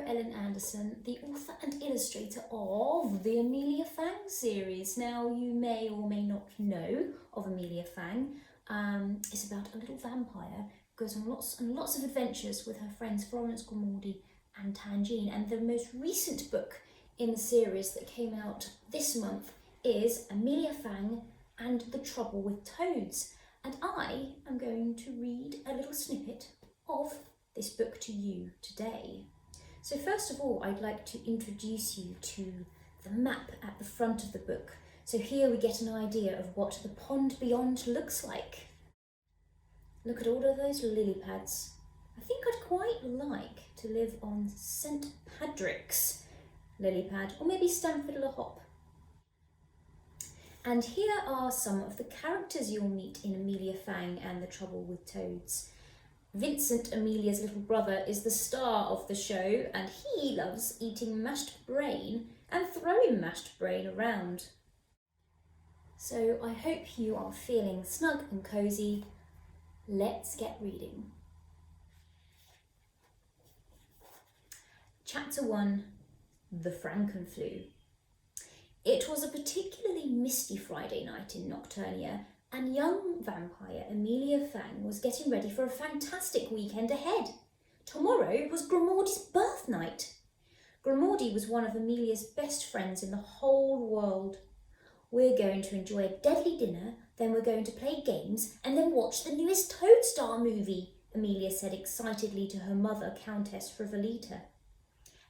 Ellen Anderson, the author and illustrator of the Amelia Fang series. Now, you may or may not know of Amelia Fang. It's about a little vampire who goes on lots and lots of adventures with her friends Florence Grimaldi and Tangine. And the most recent book in the series that came out this month is Amelia Fang and the Trouble with Toads. And I am going to read a little snippet of this book to you today. So first of all, I'd like to introduce you to the map at the front of the book. So here we get an idea of what the pond beyond looks like. Look at all of those lily pads. I think I'd quite like to live on St. Patrick's lily pad, or maybe Stamford le Hop. And here are some of the characters you'll meet in Amelia Fang and the Trouble with Toads. Vincent, Amelia's little brother, is the star of the show, and he loves eating mashed brain and throwing mashed brain around. So I hope you are feeling snug and cosy. Let's get reading. Chapter 1, The Franken Flu. It was a particularly misty Friday night in Nocturnia, and young vampire Amelia Fang was getting ready for a fantastic weekend ahead. Tomorrow was Grimaldi's birth night. Grimaldi was one of Amelia's best friends in the whole world. We're going to enjoy a deadly dinner, then we're going to play games, and then watch the newest Toadstar movie, Amelia said excitedly to her mother, Countess Frivolita.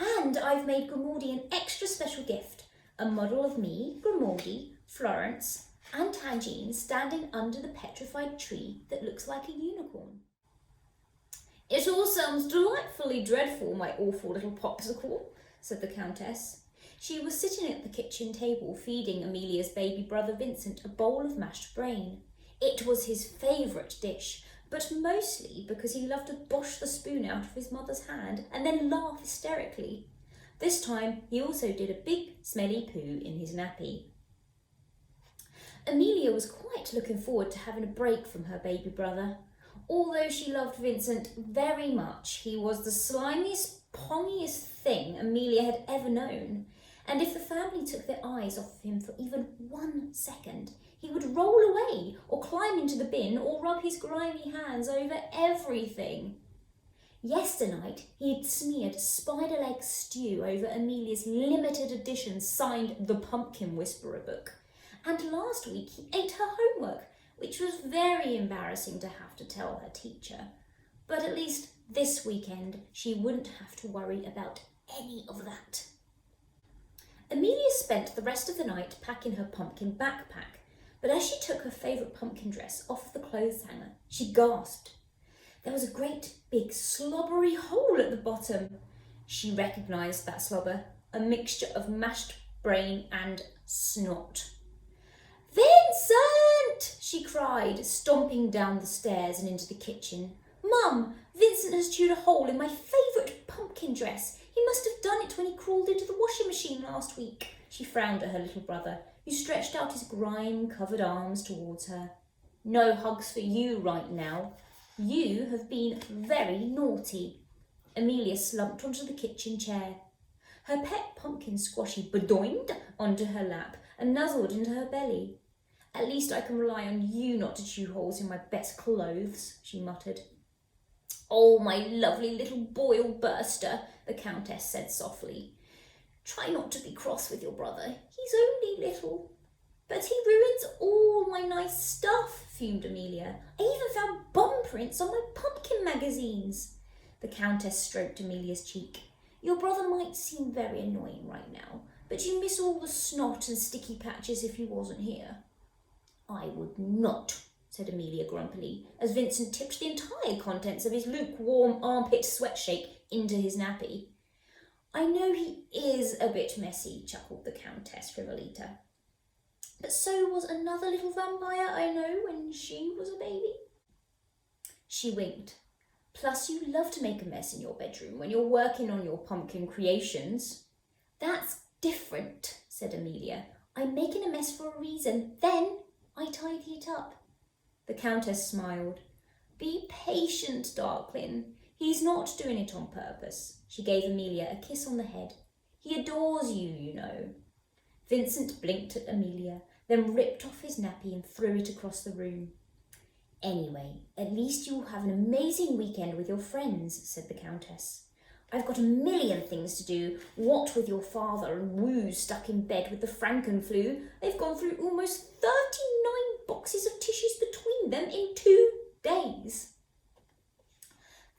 And I've made Grimaldi an extra special gift, a model of me, Grimaldi, Florence, and Tangine standing under the petrified tree that looks like a unicorn. It all sounds delightfully dreadful, my awful little popsicle, said the Countess. She was sitting at the kitchen table feeding Amelia's baby brother Vincent a bowl of mashed brain. It was his favourite dish, but mostly because he loved to bosh the spoon out of his mother's hand and then laugh hysterically. This time he also did a big smelly poo in his nappy. Amelia was quite looking forward to having a break from her baby brother. Although she loved Vincent very much, he was the slimiest, pongiest thing Amelia had ever known, and if the family took their eyes off him for even 1 second, he would roll away or climb into the bin or rub his grimy hands over everything. Yesternight, he'd smeared spider leg stew over Amelia's limited edition signed The Pumpkin Whisperer book. And last week he ate her homework, which was very embarrassing to have to tell her teacher. But at least this weekend she wouldn't have to worry about any of that. Amelia spent the rest of the night packing her pumpkin backpack, but as she took her favourite pumpkin dress off the clothes hanger, she gasped. There was a great big slobbery hole at the bottom. She recognised that slobber, a mixture of mashed brain and snot. Vincent! She cried, stomping down the stairs and into the kitchen. Mum, Vincent has chewed a hole in my favourite pumpkin dress. He must have done it when he crawled into the washing machine last week. She frowned at her little brother, who stretched out his grime-covered arms towards her. No hugs for you right now. You have been very naughty. Amelia slumped onto the kitchen chair. Her pet pumpkin squashy bedoined onto her lap and nuzzled into her belly. At least I can rely on you not to chew holes in my best clothes, she muttered. Oh, my lovely little boil burster, the Countess said softly. Try not to be cross with your brother. He's only little. But he ruins all my nice stuff, fumed Amelia. I even found bum prints on my pumpkin magazines. The Countess stroked Amelia's cheek. Your brother might seem very annoying right now, but you miss all the snot and sticky patches if he wasn't here. I would not, said Amelia grumpily, as Vincent tipped the entire contents of his lukewarm armpit sweatshake into his nappy. I know he is a bit messy, chuckled the Countess Frivolita. But so was another little vampire I know when she was a baby. She winked. Plus you love to make a mess in your bedroom when you're working on your pumpkin creations. That's different, said Amelia. I'm making a mess for a reason. Then I tidy it up. The Countess smiled. Be patient, darling. He's not doing it on purpose. She gave Amelia a kiss on the head. He adores you, you know. Vincent blinked at Amelia, then ripped off his nappy and threw it across the room. Anyway, at least you'll have an amazing weekend with your friends, said the Countess. I've got a million things to do, what with your father and Woo stuck in bed with the Franken Flu. They've gone through almost 39 boxes of tissues between them in 2 days.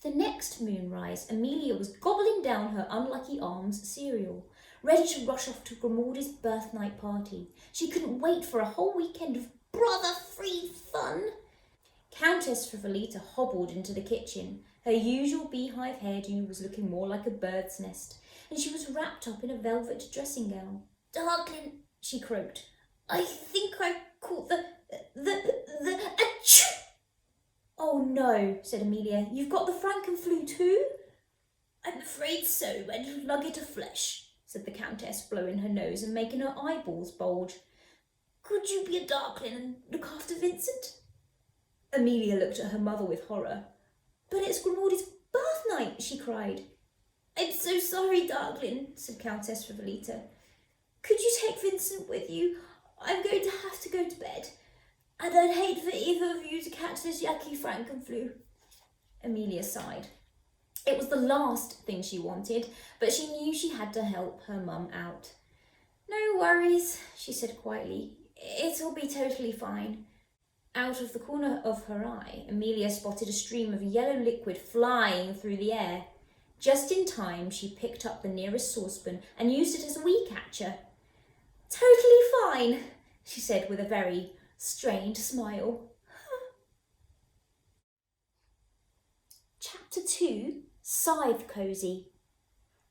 The next moonrise, Amelia was gobbling down her unlucky arms cereal, ready to rush off to Grimaldi's birthnight party. She couldn't wait for a whole weekend of brother-free fun. Countess Frivolita hobbled into the kitchen. Her usual beehive hairdo was looking more like a bird's nest, and she was wrapped up in a velvet dressing gown. "Darling," she croaked, "I think I caught the achoo!" "Oh no," said Amelia, "you've got the Franken Flu too?" "I'm afraid so, my little nugget of flesh," said the Countess, blowing her nose and making her eyeballs bulge. "Could you be a darkling and look after Vincent?" Amelia looked at her mother with horror. "But it's Grimaldi's birthnight," she cried. "I'm so sorry, darling," said Countess Frivolita. "Could you take Vincent with you? I'm going to have to go to bed, and I'd hate for either of you to catch this yucky Franken Flu." Amelia sighed. It was the last thing she wanted, but she knew she had to help her mum out. "No worries," she said quietly. "It'll be totally fine." Out of the corner of her eye, Amelia spotted a stream of yellow liquid flying through the air. Just in time, she picked up the nearest saucepan and used it as a wee catcher. "Totally fine," she said with a very strained smile. Chapter 2, Scythe Cozy.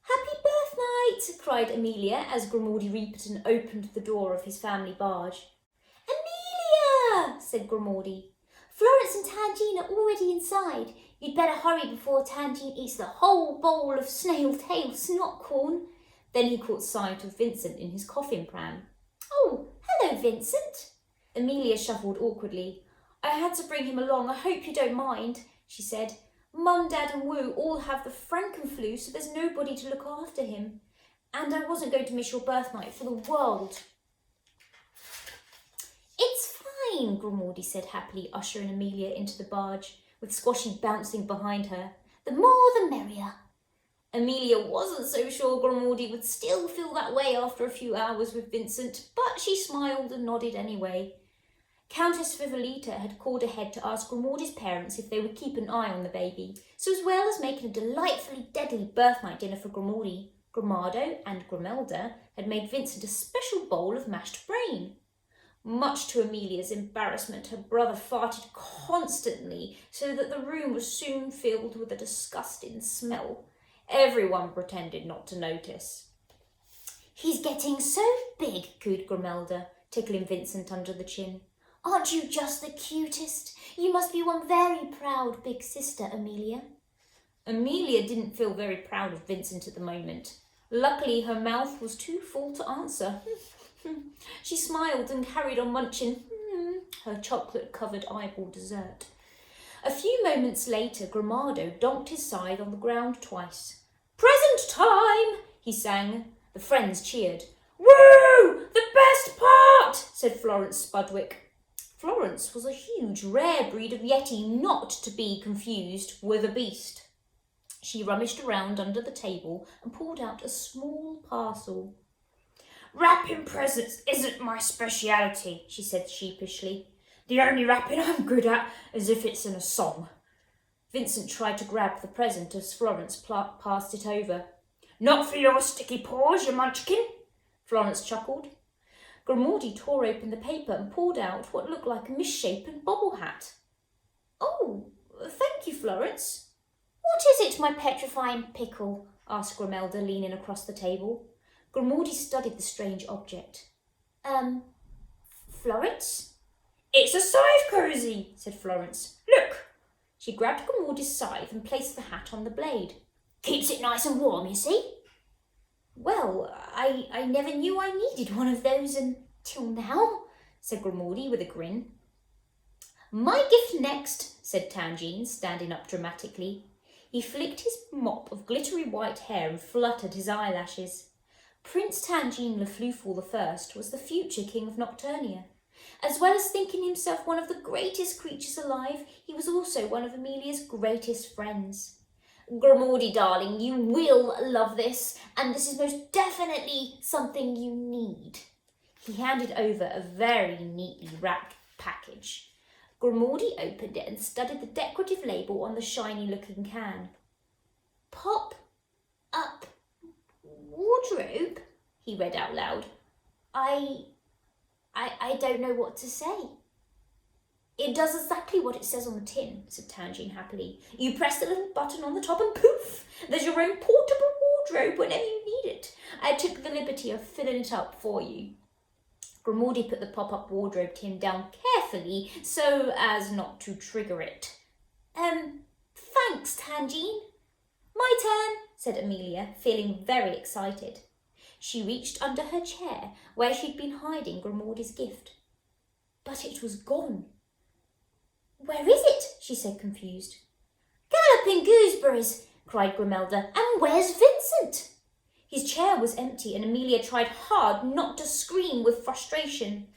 "Happy birthnight!" cried Amelia as Grimaldi Reeperton opened the door of his family barge. "Amelia!" said Grimaldi. "Florence and Tangine are already inside. You'd better hurry before Tangine eats the whole bowl of snail-tail snot-corn." Then he caught sight of Vincent in his coffin pram. "Oh, hello, Vincent." Amelia shuffled awkwardly. "I had to bring him along. I hope you don't mind," she said. "Mum, Dad and Woo all have the Franken Flu, so there's nobody to look after him. And I wasn't going to miss your birthnight for the world." "It's fine," Grimaldi said happily, ushering Amelia into the barge, with Squashy bouncing behind her. "The more the merrier." Amelia wasn't so sure Grimaldi would still feel that way after a few hours with Vincent, but she smiled and nodded anyway. Countess Frivolita had called ahead to ask Grimaldi's parents if they would keep an eye on the baby, so as well as making a delightfully deadly birthnight dinner for Grimaldi, Grimado and Grimelda had made Vincent a special bowl of mashed brain. Much to Amelia's embarrassment, her brother farted constantly, so that the room was soon filled with a disgusting smell. Everyone pretended not to notice. "He's getting so big," cooed Grimelda, tickling Vincent under the chin. "Aren't you just the cutest? You must be one very proud big sister, Amelia." Amelia didn't feel very proud of Vincent at the moment. Luckily, her mouth was too full to answer. She smiled and carried on munching her chocolate-covered eyeball dessert. A few moments later, Grimado donked his scythe on the ground twice. "Present time!" he sang. The friends cheered. "Woo! The best part!" said Florence Spudwick. Florence was a huge, rare breed of yeti, not to be confused with a beast. She rummaged around under the table and pulled out a small parcel. "Wrapping presents isn't my speciality," she said sheepishly. "The only wrapping I'm good at is if it's in a song." Vincent tried to grab the present as Florence passed it over. "Not for your sticky paws, you munchkin," Florence chuckled. Grimaldi tore open the paper and pulled out what looked like a misshapen bobble hat. "Oh, thank you, Florence." "What is it, my petrifying pickle?" asked Grimelda, leaning across the table. Grimaldi studied the strange object. Florence?" "It's a scythe cozy," said Florence. "Look." She grabbed Grimaldi's scythe and placed the hat on the blade. "Keeps it nice and warm, you see." "Well, I never knew I needed one of those until now," said Grimaldi with a grin. "My gift next," said Tangine, standing up dramatically. He flicked his mop of glittery white hair and fluttered his eyelashes. Prince Tangine le Flooful I was the future king of Nocturnia. As well as thinking himself one of the greatest creatures alive, he was also one of Amelia's greatest friends. Grimaldi, darling, you will love this, and this is most definitely something you need. He handed over a very neatly wrapped package. Grimaldi opened it and studied the decorative label on the shiny-looking can. Pop-up wardrobe, he read out loud. I don't know what to say. It does exactly what it says on the tin, said Tangine happily. You press the little button on the top and poof, there's your own portable wardrobe whenever you need it. I took the liberty of filling it up for you. Grimaldi put the pop-up wardrobe tin down carefully so as not to trigger it. Thanks, Tangine. My turn, said Amelia, feeling very excited. She reached under her chair where she'd been hiding Grimaldi's gift. But it was gone. Where is it? She said, confused. Galloping gooseberries, cried Grimelda. And where's Vincent? His chair was empty and Amelia tried hard not to scream with frustration.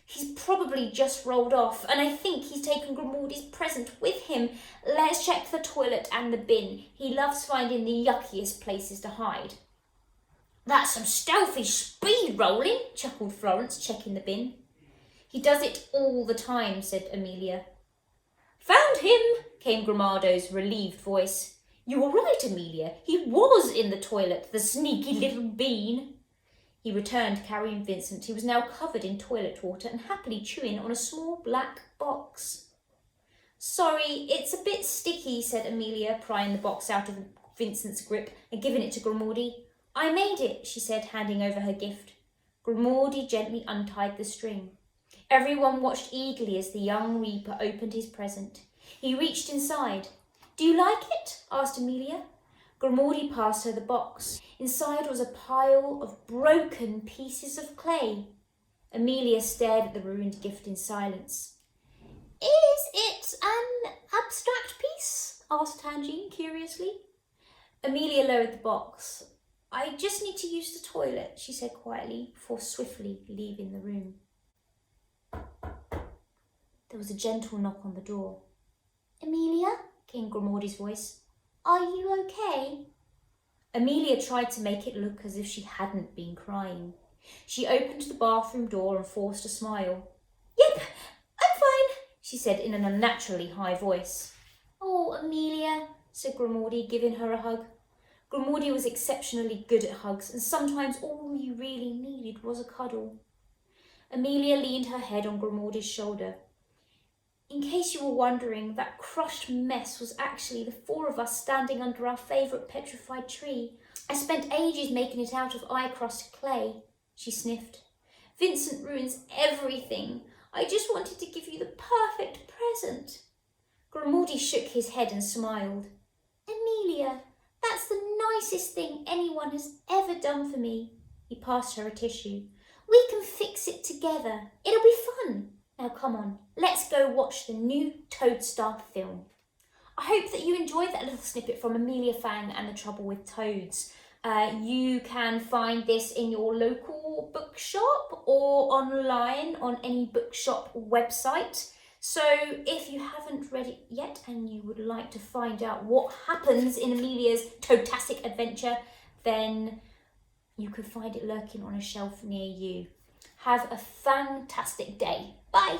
He's probably just rolled off, and I think he's taken Grimaldi's present with him. Let's check the toilet and the bin. He loves finding the yuckiest places to hide. That's some stealthy speed rolling, chuckled Florence, checking the bin. He does it all the time, said Amelia. Found him, came Grimaldo's relieved voice. You were right, Amelia. He was in the toilet, the sneaky little bean. He returned carrying Vincent, who was now covered in toilet water and happily chewing on a small black box. Sorry, it's a bit sticky, said Amelia, prying the box out of Vincent's grip and giving it to Grimaldi. I made it, she said, handing over her gift. Grimaldi gently untied the string. Everyone watched eagerly as the young reaper opened his present. He reached inside. Do you like it? Asked Amelia. Grimaldi passed her the box. Inside was a pile of broken pieces of clay. Amelia stared at the ruined gift in silence. Is it an abstract piece? Asked Tangine curiously. Amelia lowered the box. I just need to use the toilet, she said quietly, before swiftly leaving the room. There was a gentle knock on the door. Amelia, came Grimaldi's voice. Are you okay? Amelia tried to make it look as if she hadn't been crying. She opened the bathroom door and forced a smile. Yep, I'm fine, she said in an unnaturally high voice. Oh, Amelia, said Grimaldi, giving her a hug. Grimaldi was exceptionally good at hugs, and sometimes all you really needed was a cuddle. Amelia leaned her head on Grimaldi's shoulder. In case you were wondering, that crushed mess was actually the four of us standing under our favourite petrified tree. I spent ages making it out of eye-crusted clay, she sniffed. Vincent ruins everything. I just wanted to give you the perfect present. Grimaldi shook his head and smiled. Amelia, that's the nicest thing anyone has ever done for me. He passed her a tissue. We can fix it together. It'll be fun. Now come on, let's go watch the new Toadstar film. I hope that you enjoyed that little snippet from Amelia Fang and the Trouble with Toads. You can find this in your local bookshop or online on any bookshop website. So if you haven't read it yet and you would like to find out what happens in Amelia's Toadtastic adventure, then you could find it lurking on a shelf near you. Have a fantastic day. Bye.